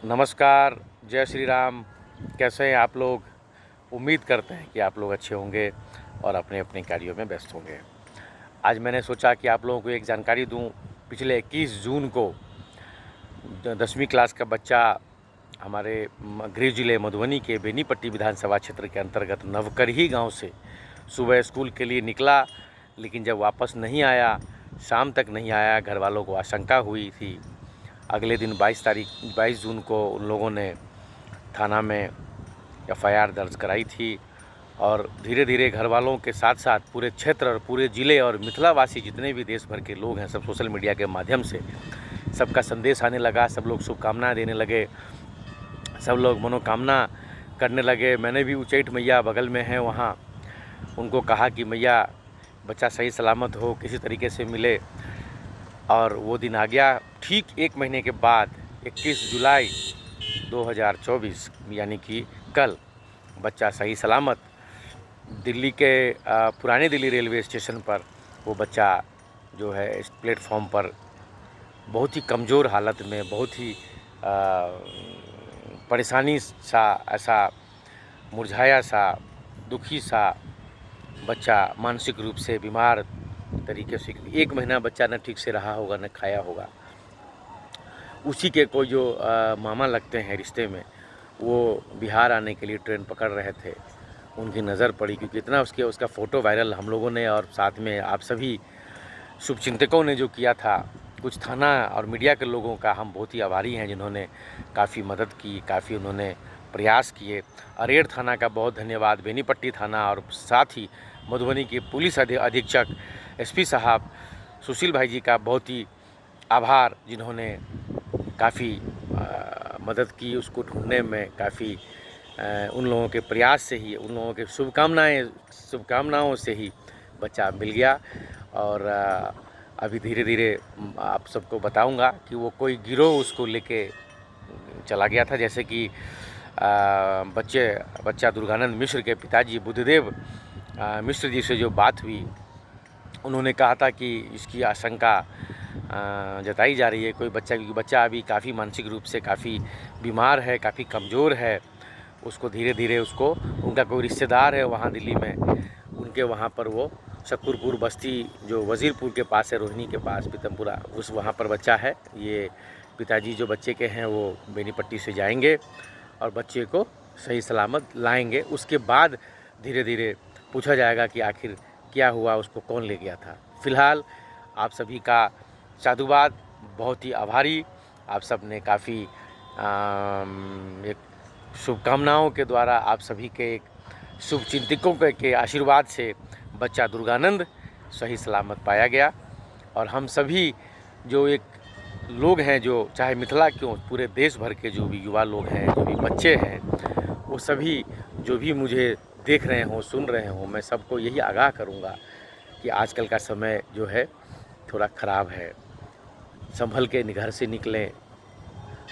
नमस्कार, जय श्री राम। कैसे हैं आप लोग? उम्मीद करते हैं कि आप लोग अच्छे होंगे और अपने अपने कार्यों में व्यस्त होंगे। आज मैंने सोचा कि आप लोगों को एक जानकारी दूं। पिछले 21 जून को 10वीं क्लास का बच्चा हमारे गृह जिले मधुबनी के बेनीपट्टी विधानसभा क्षेत्र के अंतर्गत नवकरही गांव से सुबह स्कूल के लिए निकला, लेकिन जब वापस नहीं आया, शाम तक नहीं आया, घर वालों को आशंका हुई थी। अगले दिन 22 जून को उन लोगों ने थाना में एफआईआर दर्ज कराई थी और धीरे धीरे घर वालों के साथ साथ पूरे क्षेत्र और पूरे ज़िले और मिथिलावासी जितने भी देश भर के लोग हैं, सब सोशल मीडिया के माध्यम से सबका संदेश आने लगा। सब लोग शुभकामनाएं देने लगे, सब लोग मनोकामना करने लगे। मैंने भी उचैठ मैया बगल में है, वहाँ उनको कहा कि मैया बच्चा सही सलामत हो, किसी तरीके से मिले। और वो दिन आ गया। ठीक 1 महीने के बाद 21 जुलाई 2024 यानी कि कल बच्चा सही सलामत दिल्ली के पुराने दिल्ली रेलवे स्टेशन पर वो बच्चा जो है इस प्लेटफॉर्म पर बहुत ही कमज़ोर हालत में, बहुत ही परेशानी सा, ऐसा मुरझाया सा, दुखी सा बच्चा, मानसिक रूप से बीमार तरीके से 1 महीना बच्चा न ठीक से रहा होगा, न खाया होगा। उसी के कोई जो मामा लगते हैं रिश्ते में, वो बिहार आने के लिए ट्रेन पकड़ रहे थे। उनकी नज़र पड़ी, क्योंकि इतना उसका फ़ोटो वायरल हम लोगों ने और साथ में आप सभी शुभचिंतकों ने जो किया था, कुछ थाना और मीडिया के लोगों का हम बहुत ही आभारी हैं, जिन्होंने काफ़ी मदद की, काफ़ी उन्होंने प्रयास किए। अरेर थाना का बहुत धन्यवाद, बेनीपट्टी थाना और साथ ही मधुबनी के पुलिस अधीक्षक एसपी साहब सुशील भाई जी का बहुत ही आभार, जिन्होंने काफ़ी मदद की उसको ढूंढने में। काफ़ी उन लोगों के प्रयास से ही, उन लोगों के शुभकामनाओं से ही बच्चा मिल गया। और अभी धीरे धीरे आप सबको बताऊंगा कि वो कोई गिरोह उसको लेके चला गया था। जैसे कि बच्चा दुर्गानंद मिश्र के पिताजी बुद्धदेव मिश्र जी से जो बात हुई, उन्होंने कहा था कि इसकी आशंका जताई जा रही है कोई बच्चा, क्योंकि बच्चा अभी काफ़ी मानसिक रूप से काफ़ी बीमार है, काफ़ी कमज़ोर है। उसको धीरे धीरे उनका कोई रिश्तेदार है वहाँ दिल्ली में, उनके वहाँ पर वो शकरपुर बस्ती जो वज़ीरपुर के पास है, रोहिणी के पास, पीतमपुरा, उस वहाँ पर बच्चा है। ये पिताजी जो बच्चे के हैं वो बेनीपट्टी से जाएंगे और बच्चे को सही सलामत लाएंगे। उसके बाद धीरे धीरे पूछा जाएगा कि आखिर क्या हुआ, उसको कौन ले गया था। फ़िलहाल आप सभी का साधुवाद, बहुत ही आभारी। आप सब ने काफ़ी एक शुभकामनाओं के द्वारा, आप सभी के एक शुभचिंतकों के आशीर्वाद से बच्चा दुर्गानंद सही सलामत पाया गया। और हम सभी जो एक लोग हैं, जो चाहे मिथिला क्यों, पूरे देश भर के जो भी युवा लोग हैं, जो भी बच्चे हैं, वो सभी जो भी मुझे देख रहे हों, सुन रहे हों, मैं सबको यही आगाह करूँगा कि आजकल का समय जो है थोड़ा ख़राब है। संभल के घर से निकलें,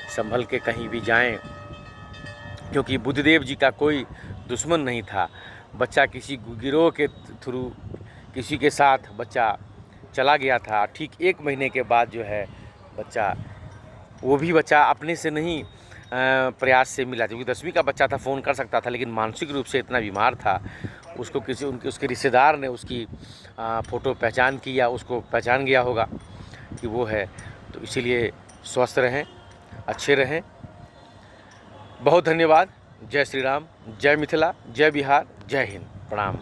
संभल के कहीं भी जाएं, क्योंकि बुद्धदेव जी का कोई दुश्मन नहीं था। बच्चा किसी गिरोह के थ्रू किसी के साथ बच्चा चला गया था। ठीक 1 महीने के बाद जो है वो भी बच्चा अपने से नहीं प्रयास से मिला, क्योंकि 10वीं का बच्चा था, फ़ोन कर सकता था, लेकिन मानसिक रूप से इतना बीमार था। उसको उसके रिश्तेदार ने उसकी फ़ोटो पहचान की, या उसको पहचान गया होगा कि वो है। तो इसीलिए स्वस्थ रहें, अच्छे रहें। बहुत धन्यवाद। जय श्री राम, जय मिथिला, जय बिहार, जय हिंद। प्रणाम।